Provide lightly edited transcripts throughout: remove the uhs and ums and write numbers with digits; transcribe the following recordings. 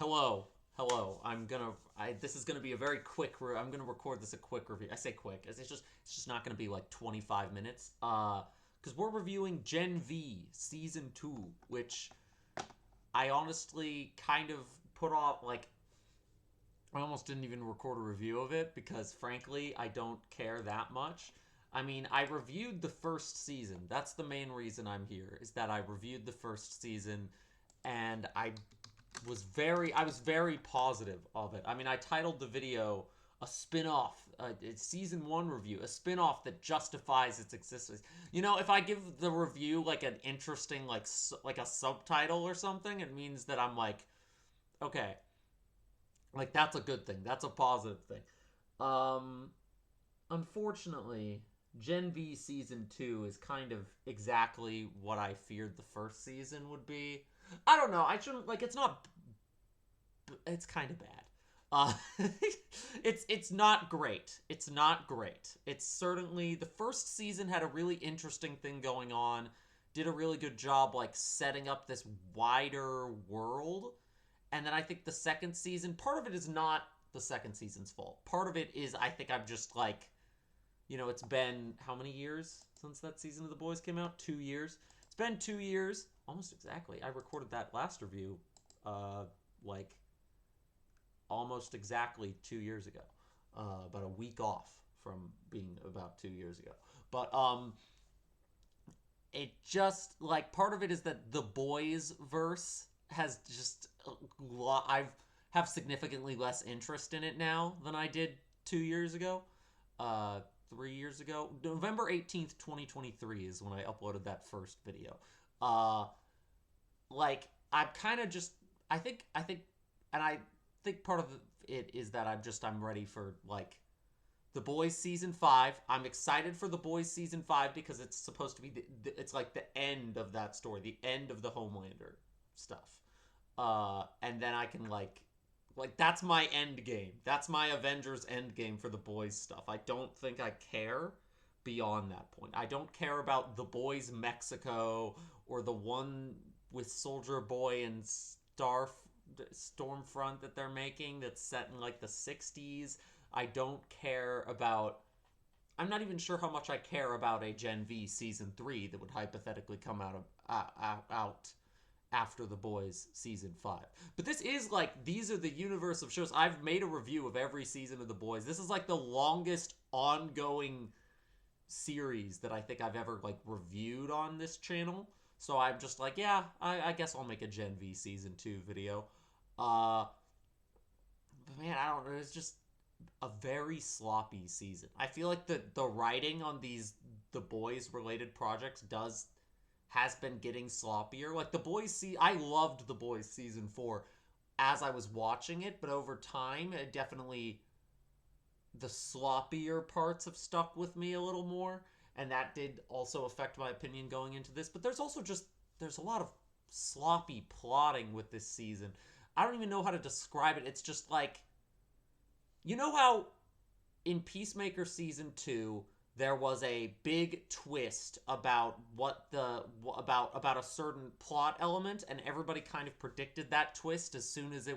Hello, hello. This is gonna be a very quick. I'm gonna record this a quick review. I say quick. It's just not gonna be like 25 minutes. Because we're reviewing Gen V season 2, which I honestly kind of put off. Like, I almost didn't even record a review of it because, frankly, I don't care that much. I mean, I reviewed the first season. That's the main reason I'm here. Is that I reviewed the first season, and I was very positive of it. I mean, I titled the video a spin-off, it's season 1 review, a spin-off that justifies its existence. If I give the review like an interesting like a subtitle or something, it means that I'm like, okay, like that's a good thing. That's a positive thing. Um Unfortunately, Gen V season 2 is kind of exactly what I feared the first season would be. I don't know. I shouldn't like it's kind of bad. Uh, it's not great. It's not great. It's certainly the first season had a really interesting thing going on. Did a really good job like setting up this wider world. And then I think the second season, part of it is not the second season's fault. Part of it is I think I'm just like, it's been how many years since that season of The Boys came out? 2 years. It's been 2 years, almost exactly. I recorded that last review, like almost exactly 2 years ago, about a week off from being about 2 years ago. But it just like part of it is that the boys verse has just I've have significantly less interest in it now than I did 2 years ago. 3 years ago, November 18th, 2023 is when I uploaded that first video. Uh, like I'm kind of just and I think part of it is that I'm ready for like the Boys season 5. I'm excited for the Boys season 5 because it's supposed to be it's like the end of that story, the end of the Homelander stuff. And then I can like that's my end game. That's my Avengers end game for the Boys stuff. I don't think I care beyond that point. I don't care about the Boys Mexico or the one with Soldier Boy and Stormfront that they're making that's set in like the 60s. I don't care about. I'm not even sure how much I care about a Gen V season 3 that would hypothetically come out after The Boys season 5. But this is like, these are the universe of shows. I've made a review of every season of The Boys. This is like the longest ongoing series that I think I've ever like reviewed on this channel. So I'm just like, yeah, I guess I'll make a Gen V season 2 video. But man, I don't know. It's just a very sloppy season. I feel like the writing on these The Boys related projects has been getting sloppier. Like I loved The Boys season 4 as I was watching it, but over time, it definitely the sloppier parts have stuck with me a little more, and that did also affect my opinion going into this. But there's a lot of sloppy plotting with this season. I don't even know how to describe it. It's just like, how in Peacemaker season 2 there was a big twist about about a certain plot element, and everybody kind of predicted that twist as soon as the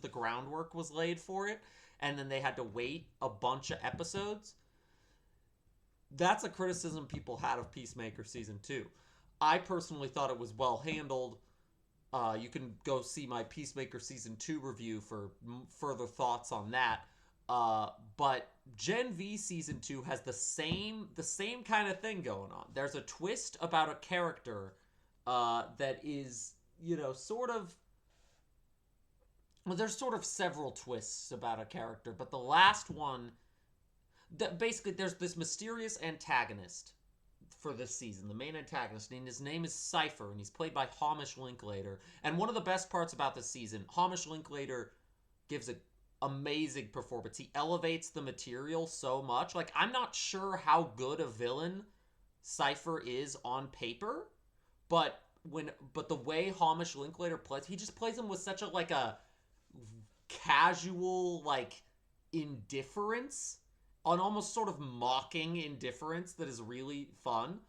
groundwork was laid for it, and then they had to wait a bunch of episodes. That's a criticism people had of Peacemaker season 2. I personally thought it was well handled. You can go see my Peacemaker season 2 review for further thoughts on that. But Gen V season 2 has the same kind of thing going on. There's a twist about a character that is, sort of. Well, there's sort of several twists about a character, but the last one, that basically there's this mysterious antagonist for this season, the main antagonist, and his name is Cypher, and he's played by Hamish Linklater. And one of the best parts about this season, Hamish Linklater gives an amazing performance. He elevates the material so much. Like, I'm not sure how good a villain Cypher is on paper, but the way Hamish Linklater plays, he just plays him with such a casual indifference, an almost sort of mocking indifference that is really fun.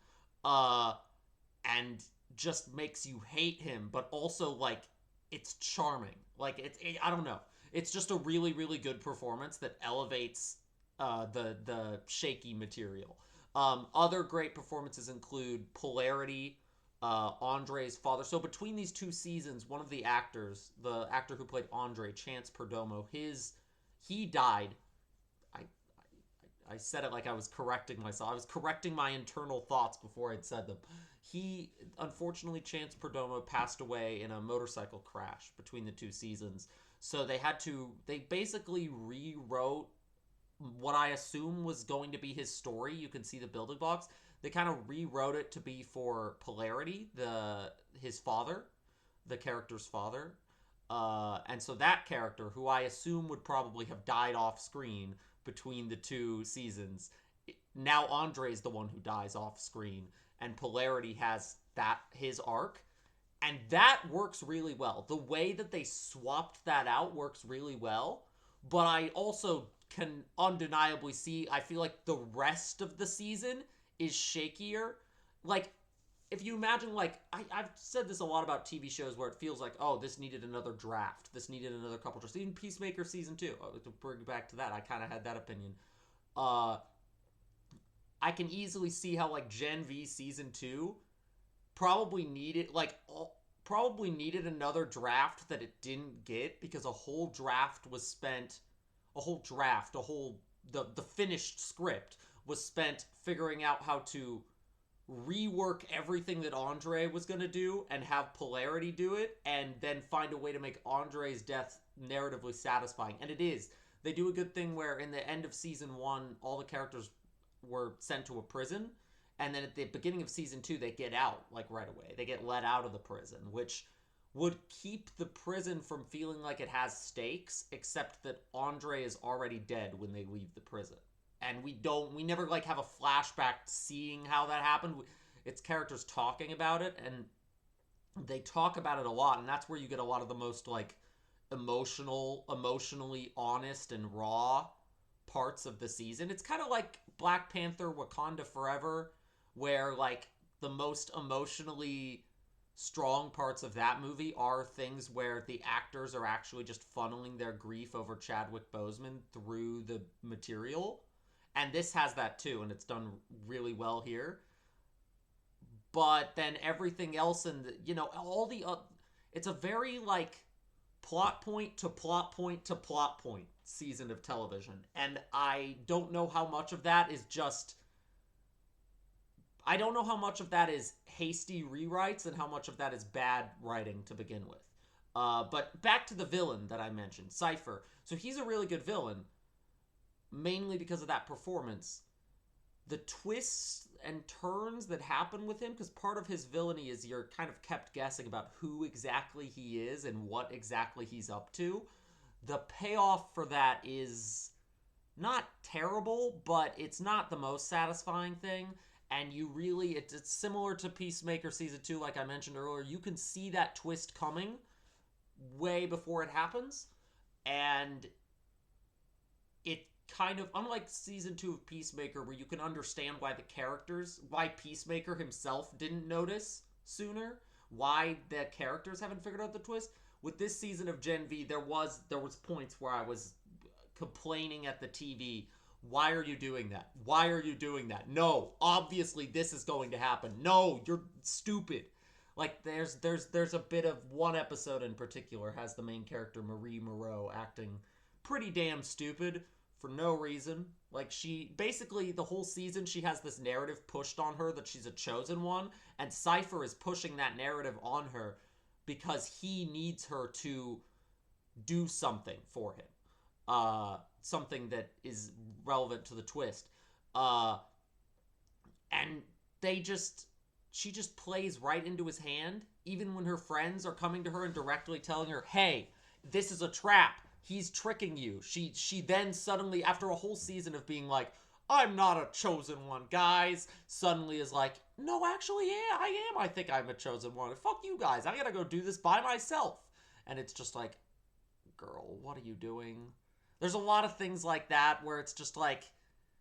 And just makes you hate him, but also like it's charming. Like I don't know. It's just a really really good performance that elevates the shaky material. Other great performances include Polarity, Andre's father. So between these two seasons, one of the actors, the actor who played Andre, Chance Perdomo, he died. I, I said it like I was correcting myself. I was correcting my internal thoughts before I'd said them. He, unfortunately, Chance Perdomo passed away in a motorcycle crash between the two seasons. So they basically rewrote what I assume was going to be his story. You can see the building blocks. They kind of rewrote it to be for Polarity, his father, the character's father. And so that character, who I assume would probably have died off screen between the two seasons, now Andre is the one who dies off screen, and Polarity has his arc, and that works really well. The way that they swapped that out works really well, but I also can undeniably see, I feel like the rest of the season is shakier. Like, if you imagine, like, I've said this a lot about TV shows where it feels like, oh, this needed another draft. This needed another couple drafts. Even Peacemaker Season 2. To bring back to that, I kind of had that opinion. I can easily see how, like, Gen V Season 2 probably needed, probably needed another draft that it didn't get, because a whole draft was spent, the finished script was spent figuring out how to rework everything that Andre was going to do and have Polarity do it, and then find a way to make Andre's death narratively satisfying. And it is. They do a good thing where in the end of season 1, all the characters were sent to a prison, and then at the beginning of season 2, they get out, like, right away. They get let out of the prison, which would keep the prison from feeling like it has stakes, except that Andre is already dead when they leave the prison. And we never, like, have a flashback seeing how that happened. It's characters talking about it, and they talk about it a lot, and that's where you get a lot of the most, like, emotionally honest and raw parts of the season. It's kind of like Black Panther Wakanda Forever, where, like, the most emotionally strong parts of that movie are things where the actors are actually just funneling their grief over Chadwick Boseman through the material. And this has that too, and it's done really well here. But then everything else, and it's a very, like, plot point to plot point to plot point season of television. And I don't know how much of that is hasty rewrites and how much of that is bad writing to begin with. But back to the villain that I mentioned, Cypher. So he's a really good villain, mainly because of that performance. The twists and turns that happen with him, because part of his villainy is you're kind of kept guessing about who exactly he is and what exactly he's up to. The payoff for that is not terrible, but it's not the most satisfying thing. And you really, it's similar to Peacemaker Season 2, like I mentioned earlier. You can see that twist coming way before it happens. And it kind of, unlike Season 2 of Peacemaker, where you can understand why Peacemaker himself didn't notice sooner, why the characters haven't figured out the twist. With this season of Gen V, there was points where I was complaining at the TV, why are you doing that? Why are you doing that? No, obviously this is going to happen. No, you're stupid. Like, there's a bit of one episode in particular has the main character, Marie Moreau, acting pretty damn stupid for no reason. Like, she, basically, the whole season, she has this narrative pushed on her that she's a chosen one, and Cypher is pushing that narrative on her because he needs her to do something for him. Something that is relevant to the twist. And she just plays right into his hand, even when her friends are coming to her and directly telling her, hey, this is a trap. He's tricking you. She then suddenly, after a whole season of being like, I'm not a chosen one, guys, suddenly is like, no, actually, yeah, I am. I think I'm a chosen one. Fuck you guys. I gotta go do this by myself. And it's just like, girl, what are you doing? There's a lot of things like that where it's just like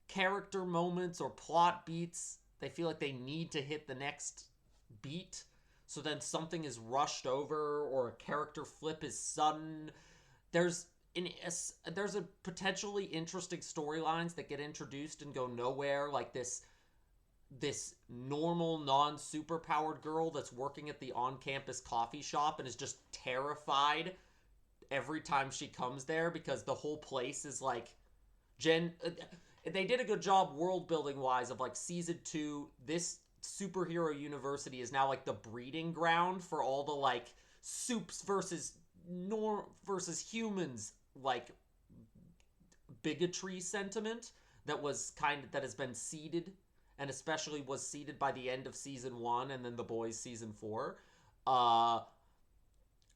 character moments or plot beats. They feel like they need to hit the next beat. so then something is rushed over or a character flip is sudden. There's there's a potentially interesting storylines that get introduced and go nowhere, like this normal non-superpowered girl that's working at the on-campus coffee shop and is just terrified every time she comes there because the whole place is like Jen. They did a good job world building wise of like season 2. This superhero university is now like the breeding ground for all the like soups versus norm versus humans like bigotry sentiment that has been seeded, and especially was seeded by the end of season 1 and then The Boys season 4. uh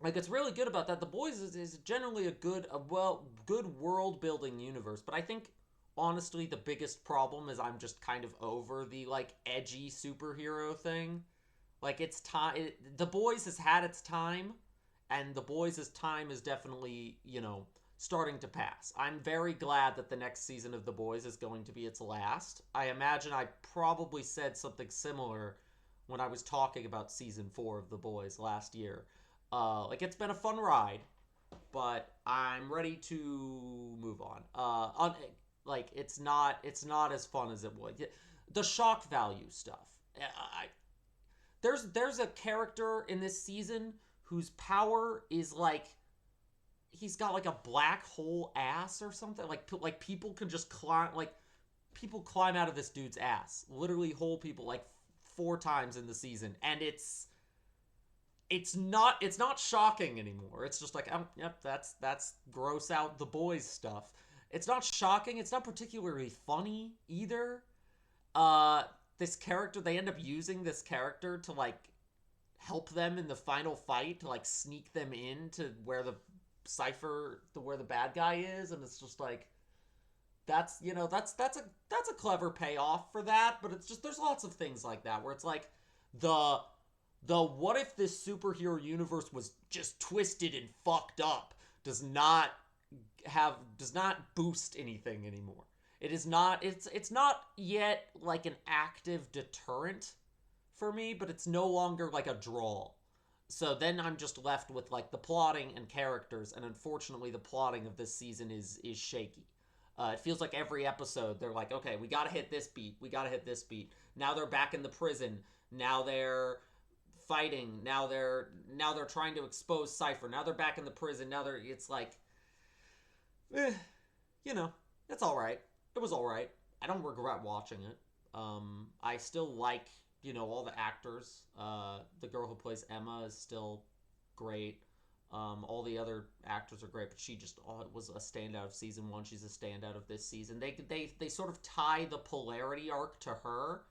like it's really good about that. The Boys is generally good world building universe, but I think honestly the biggest problem is I'm just kind of over the like edgy superhero thing. Like it's time. The Boys has had its time, and The Boys' time is definitely, starting to pass. I'm very glad that the next season of The Boys is going to be its last. I imagine I probably said something similar when I was talking about season 4 of The Boys last year. Like it's been a fun ride, but I'm ready to move on. Like it's not as fun as it was. The shock value stuff. There's a character in this season whose power is like he's got like a black hole ass or something. Like people can just climb, like people climb out of this dude's ass, literally whole people like 4 times in the season, and it's not shocking anymore. It's just like, yep, that's gross out The Boys stuff. It's not shocking. It's not particularly funny either. Uh, this character, they end up using this character to like help them in the final fight, to like sneak them in to where where the bad guy is, and it's just like that's a clever payoff for that. But it's just, there's lots of things like that where it's like the what if this superhero universe was just twisted and fucked up does not boost anything anymore. It's not yet like an active deterrent for me, but it's no longer like a draw. So then I'm just left with like the plotting and characters, and unfortunately the plotting of this season is shaky. It feels like every episode they're like, okay, we gotta hit this beat, we gotta hit this beat. Now they're back in the prison. Now they're fighting. Now they're trying to expose Cypher. Now they're back in the prison. It's like, eh, you know, it's all right. It was all right. I don't regret watching it. I still like, all the actors. The girl who plays Emma is still great. All the other actors are great, but she just was a standout of season 1. She's a standout of this season. They sort of tie the polarity arc to her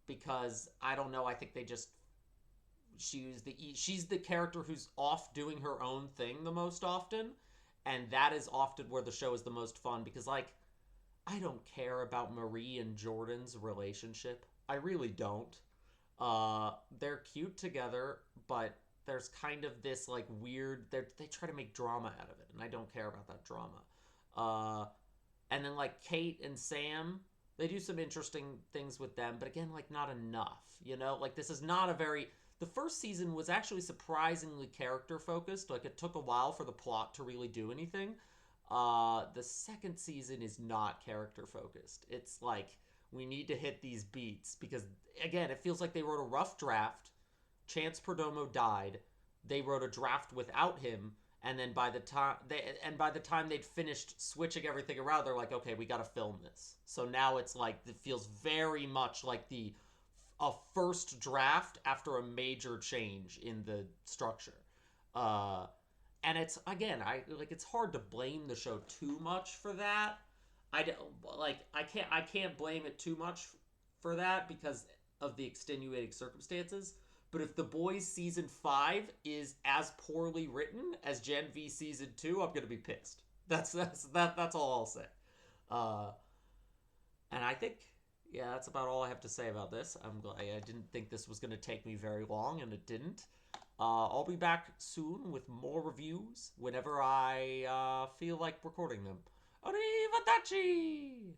because I don't know. I think they just she's the character who's off doing her own thing the most often, and that is often where the show is the most fun because like I don't care about Marie and Jordan's relationship. I really don't. They're cute together, but there's kind of this like weird. They try to make drama out of it, and I don't care about that drama. Uh, and then like Kate and Sam, they do some interesting things with them, but again, like not enough. Like this is not a very. The first season was actually surprisingly character focused. Like it took a while for the plot to really do anything. The second season is not character focused. It's like we need to hit these beats because again, it feels like they wrote a rough draft. Chance Perdomo died. They wrote a draft without him, and then by the time they'd finished switching everything around, they're like, okay, we got to film this. So now it's like it feels very much like a first draft after a major change in the structure. And it's again, it's hard to blame the show too much for that. I can't blame it too much for that because of the extenuating circumstances. But if The Boys season 5 is as poorly written as Gen V season 2, I'm gonna be pissed. That's all I'll say. Uh, and I think, yeah, that's about all I have to say about this. I'm glad. I didn't think this was gonna take me very long, and it didn't. I'll be back soon with more reviews whenever I feel like recording them. Arrivederci!